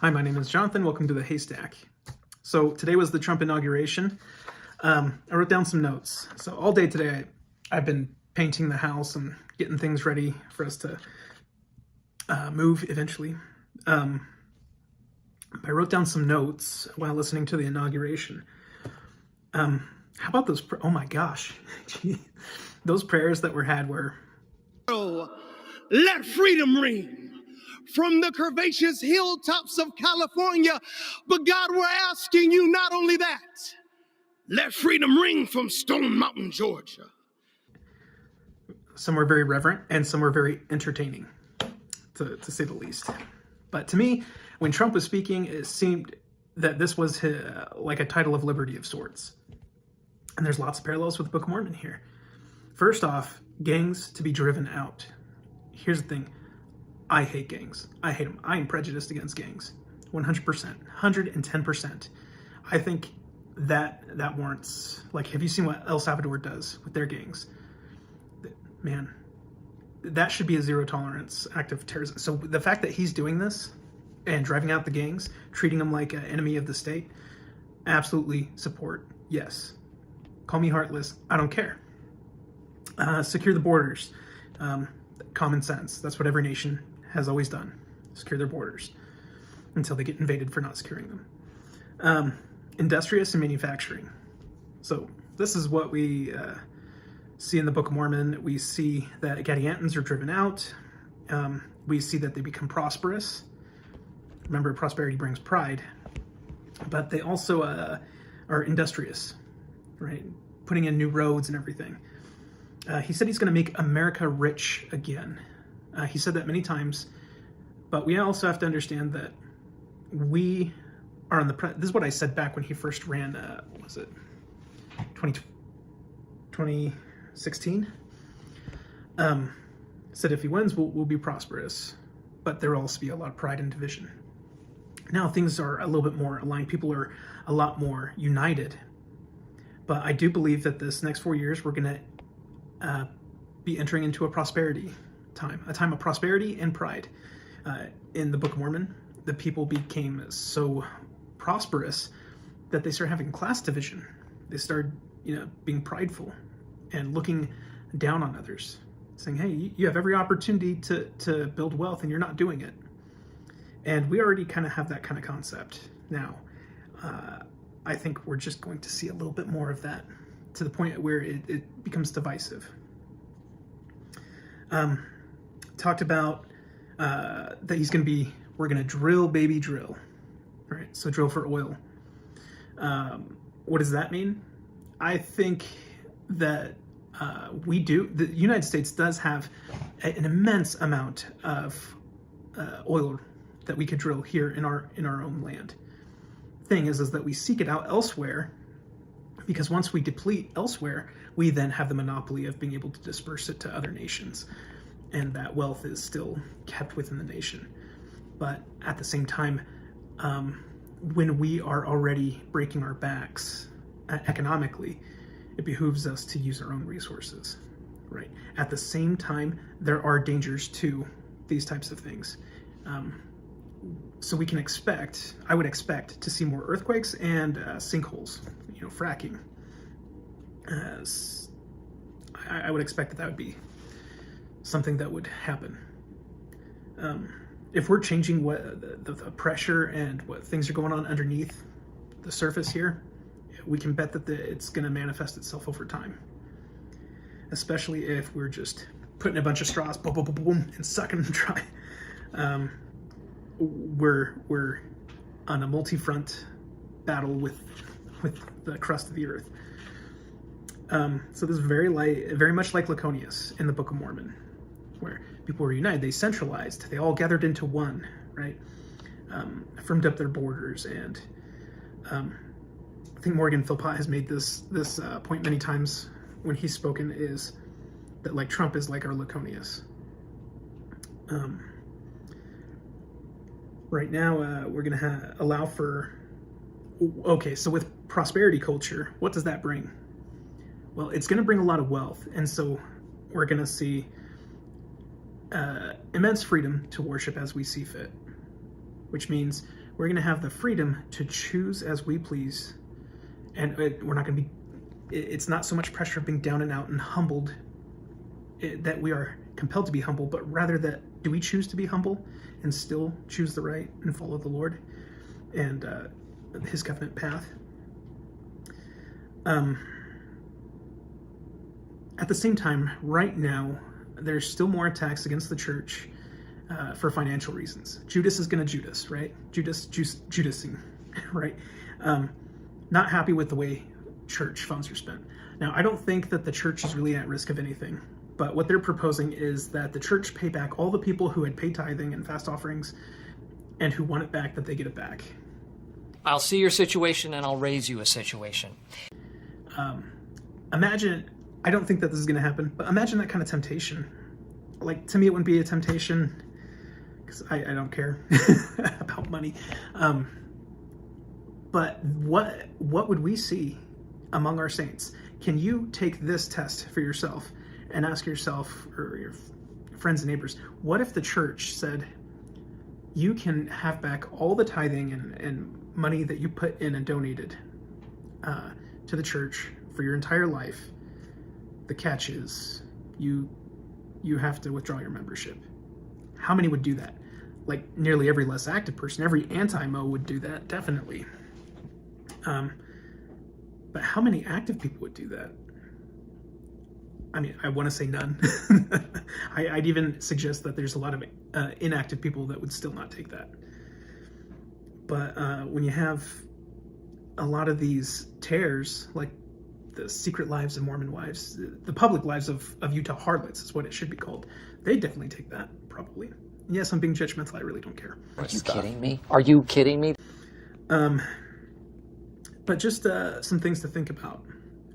Hi, my name is Jonathan. Welcome to the Haystack. So today was the Trump inauguration. I wrote down some notes. So all day today, I've been painting the house and getting things ready for us to move eventually. I wrote down some notes while listening to the inauguration. How about those? Oh my gosh, those prayers that were had were. Let freedom ring from the curvaceous hilltops of California. But God, we're asking you not only that, let freedom ring from Stone Mountain, Georgia. Some were very reverent and some were very entertaining, to say the least. But to me, when Trump was speaking, it seemed that this was like a title of liberty of sorts. And there's lots of parallels with the Book of Mormon here. First off, gangs to be driven out. Here's the thing. I hate gangs. I hate them. I am prejudiced against gangs. 100%. 110%. I think that warrants, like, have you seen what El Salvador does with their gangs? Man, that should be a zero tolerance act of terrorism. So the fact that he's doing this and driving out the gangs, treating them like an enemy of the state, absolutely support. Yes. Call me heartless. I don't care. Secure the borders. Common sense. That's what every nation has always done. Secure their borders until they get invaded for not securing them. Industrious and manufacturing. So this is what we see in the Book of Mormon. We see that Gadiantans are driven out. We see that they become prosperous. Remember, prosperity brings pride. But they also are industrious, right? Putting in new roads and everything. He said he's going to make America rich again. He said that many times, but we also have to understand that we are on the... This is what I said back when he first ran, was it 2016? Said if he wins, we'll be prosperous, but there will also be a lot of pride and division. Now things are a little bit more aligned. People are a lot more united. But I do believe that this next 4 years, we're going to be entering into a prosperity time, a time of prosperity and pride. In the Book of Mormon, the people became so prosperous that they started having class division. They started, being prideful and looking down on others, saying, hey, you have every opportunity to build wealth and you're not doing it. And we already kind of have that kind of concept now. I think we're just going to see a little bit more of that, to the point where it becomes divisive. Talked about that we're going to drill, baby, drill. Right? So drill for oil. What does that mean? I think that the United States does have an immense amount of oil that we could drill here in our own land. Thing is that we seek it out elsewhere, because once we deplete elsewhere, we then have the monopoly of being able to disperse it to other nations, and that wealth is still kept within the nation. But at the same time, when we are already breaking our backs economically, it behooves us to use our own resources, right? At the same time, there are dangers to these types of things. So we can I would expect to see more earthquakes and sinkholes, fracking. I would expect that would be something that would happen. If we're changing what the pressure and what things are going on underneath the surface here, we can bet that it's going to manifest itself over time. Especially if we're just putting a bunch of straws, boom, boom, boom, boom, and sucking them dry. We're on a multi-front battle with the crust of the earth. So this is very much like Laconius in the Book of Mormon, where people were united, they centralized, they all gathered into one, right? Firmed up their borders, and I think Morgan Philpott has made this point many times when he's spoken, is that like Trump is like our Laconius. Right now, we're going to allow for... Okay, so with prosperity culture, what does that bring? Well, it's going to bring a lot of wealth, and so we're going to see immense freedom to worship as we see fit, which means We're going to have the freedom to choose as we please. And we're not going to be, it's not so much pressure of being down and out and humbled that we are compelled to be humble, but rather that do we choose to be humble and still choose the right and follow the Lord and his covenant path. At the same time, right now, there's still more attacks against the church for financial reasons. Judas is going to Judas, right? Judasing, right? Not happy with the way church funds are spent. Now, I don't think that the church is really at risk of anything, but what they're proposing is that the church pay back all the people who had paid tithing and fast offerings and who want it back, that they get it back. I'll see your situation and I'll raise you a situation. Imagine, I don't think that this is going to happen, but imagine that kind of temptation. Like, to me, it wouldn't be a temptation because I don't care about money. But what would we see among our saints? Can you take this test for yourself and ask yourself or your friends and neighbors, what if the church said, you can have back all the tithing and money that you put in and donated to the church for your entire life? The catch is you have to withdraw your membership. How many would do that? Like nearly every less active person, every anti-Mo would do that, definitely. But how many active people would do that? I mean, I want to say none. I'd even suggest that there's a lot of inactive people that would still not take that. But when you have a lot of these tears, like the secret lives of Mormon wives, the public lives of Utah harlots is what it should be called, they definitely take that, probably. Yes, I'm being judgmental. I really don't care. Are you kidding me? Are you kidding me? But just some things to think about.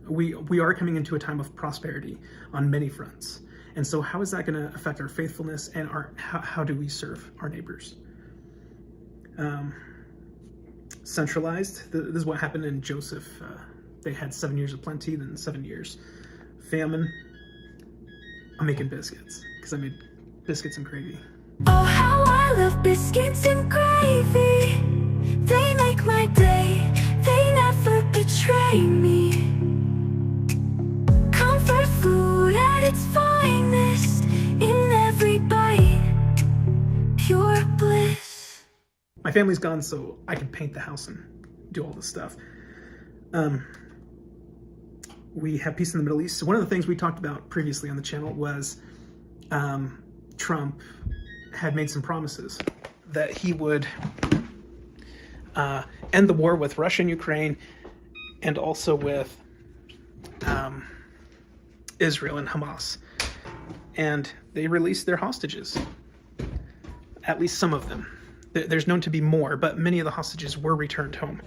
We are coming into a time of prosperity on many fronts. And so how is that going to affect our faithfulness and how do we serve our neighbors? Centralized, this is what happened in Joseph. They had 7 years of plenty, then 7 years famine. I'm making biscuits because I made biscuits and gravy. Oh, how I love biscuits and gravy. They make my day. They never betray me. Comfort food at its finest, in every bite, pure bliss. My family's gone, so I can paint the house and do all this stuff. We have peace in the Middle East. So one of the things we talked about previously on the channel was Trump had made some promises that he would end the war with Russia and Ukraine and also with Israel and Hamas. And they released their hostages, at least some of them. There's known to be more, but many of the hostages were returned home.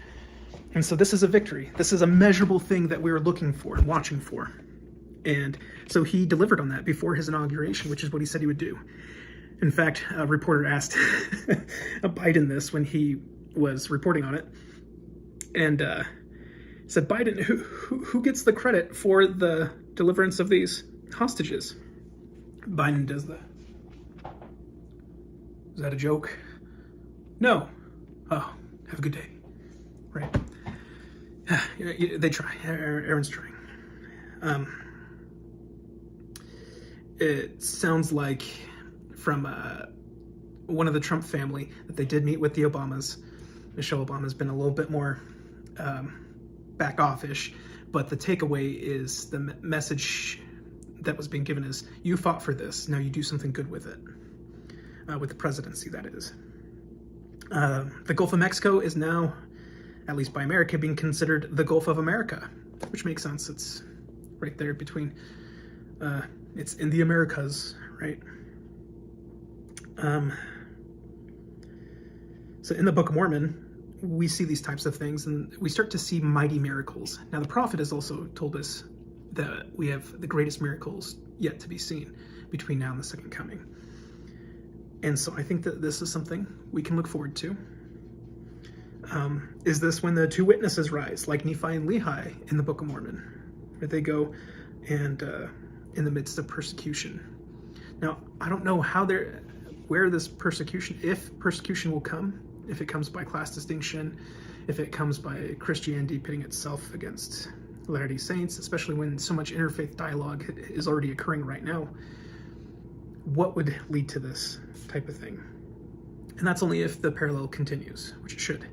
And so this is a victory. This is a measurable thing that we were looking for and watching for. And so he delivered on that before his inauguration, which is what he said he would do. In fact, a reporter asked Biden this when he was reporting on it, and said, Biden, who gets the credit for the deliverance of these hostages? Biden does that. Is that a joke? No. Oh, have a good day. Right. They try. Aaron's trying. It sounds like from one of the Trump family that they did meet with the Obamas. Michelle Obama's been a little bit more back off-ish, but the takeaway is the message that was being given is, you fought for this, now you do something good with it. With the presidency, that is. The Gulf of Mexico is now, at least by America, being considered the Gulf of America, which makes sense. It's right there between, it's in the Americas, right? So in the Book of Mormon, we see these types of things and we start to see mighty miracles. Now the prophet has also told us that we have the greatest miracles yet to be seen between now and the second coming. And so I think that this is something we can look forward to. Is this when the two witnesses rise, like Nephi and Lehi in the Book of Mormon, where they go and in the midst of persecution? Now, I don't know where this persecution, if persecution will come if it comes by class distinction, if it comes by Christianity pitting itself against Latter-day Saints, especially when so much interfaith dialogue is already occurring right now, what would lead to this type of thing? And that's only if the parallel continues, which it should.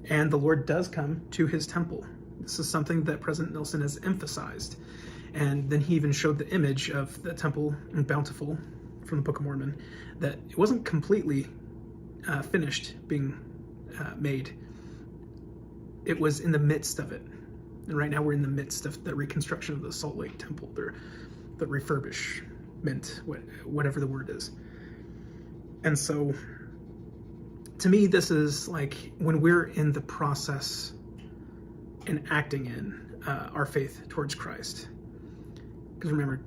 And the Lord does come to his temple. This is something that President Nelson has emphasized. And then he even showed the image of the temple in Bountiful from the Book of Mormon, that it wasn't completely finished being made. It was in the midst of it. And right now we're in the midst of the reconstruction of the Salt Lake Temple, the refurbishment, whatever the word is. And so, to me, this is like when we're in the process and acting in our faith towards Christ. Because remember,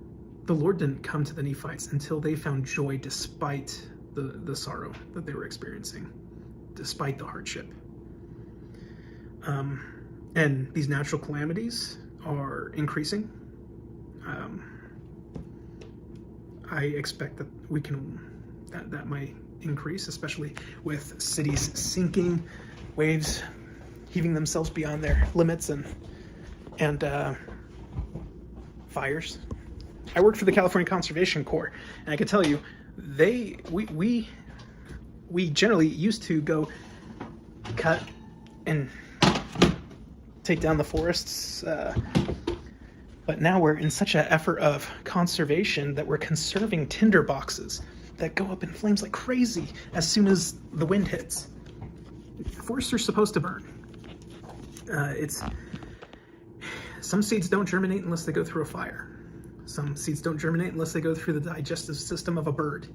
the Lord didn't come to the Nephites until they found joy despite the sorrow that they were experiencing, despite the hardship. And these natural calamities are increasing. I expect that that might increase, especially with cities sinking, waves heaving themselves beyond their limits, and fires. I worked for the California Conservation Corps, and I can tell you, we generally used to go cut and take down the forests, but now we're in such an effort of conservation that we're conserving tinder boxes that go up in flames like crazy as soon as the wind hits. Forests are supposed to burn. Some seeds don't germinate unless they go through a fire. Some seeds don't germinate unless they go through the digestive system of a bird.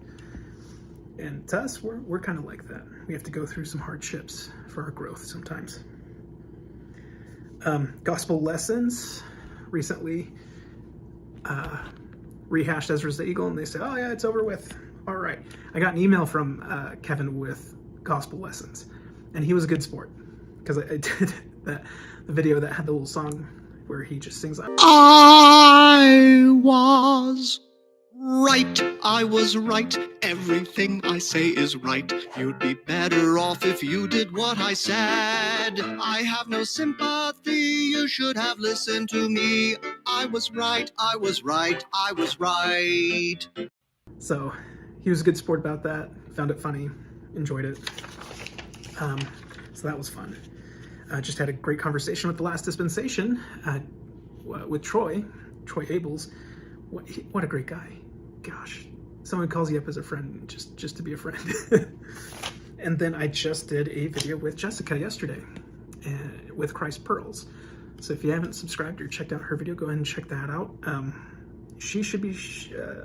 And to us, we're kind of like that. We have to go through some hardships for our growth sometimes. Gospel lessons recently rehashed Ezra's the Eagle, and they said, oh yeah, it's over with. All right. I got an email from Kevin with gospel lessons, and he was a good sport, because I did the video that had the little song where he just sings, I was right, everything I say is right. You'd be better off if you did what I said. I have no sympathy, you should have listened to me. I was right. So he was a good sport about that, found it funny, enjoyed it. So that was fun. Just had a great conversation with the Last Dispensation with Troy Abels. What a great guy. Gosh, someone calls you up as a friend just to be a friend. And then I just did a video with Jessica yesterday with Christ Pearls. So if you haven't subscribed or checked out her video, go ahead and check that out. She should be,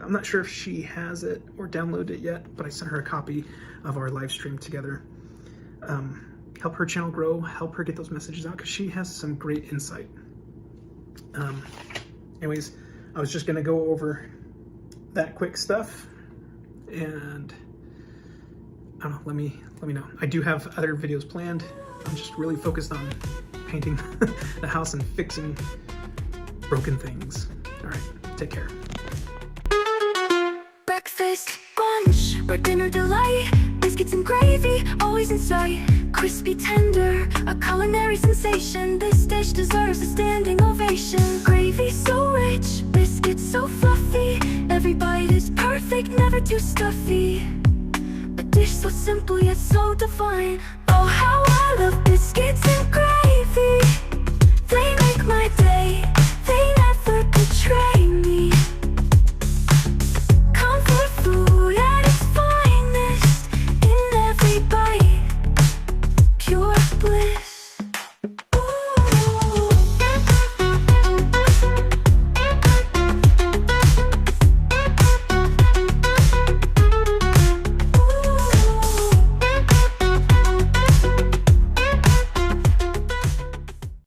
I'm not sure if she has it or downloaded it yet, but I sent her a copy of our live stream together. Help her channel grow, help her get those messages out, because she has some great insight. Anyways, I was just going to go over that quick stuff, and I don't know, let me know. I do have other videos planned. I'm just really focused on painting the house and fixing broken things. All right, take care. Breakfast, lunch, or dinner delight. Biscuits and gravy, always in sight. Crispy tender, a culinary sensation. This dish deserves a standing ovation. Gravy so rich, biscuits so fluffy. Every bite is perfect, never too stuffy. A dish so simple yet so divine. Oh, how I love biscuits and gravy.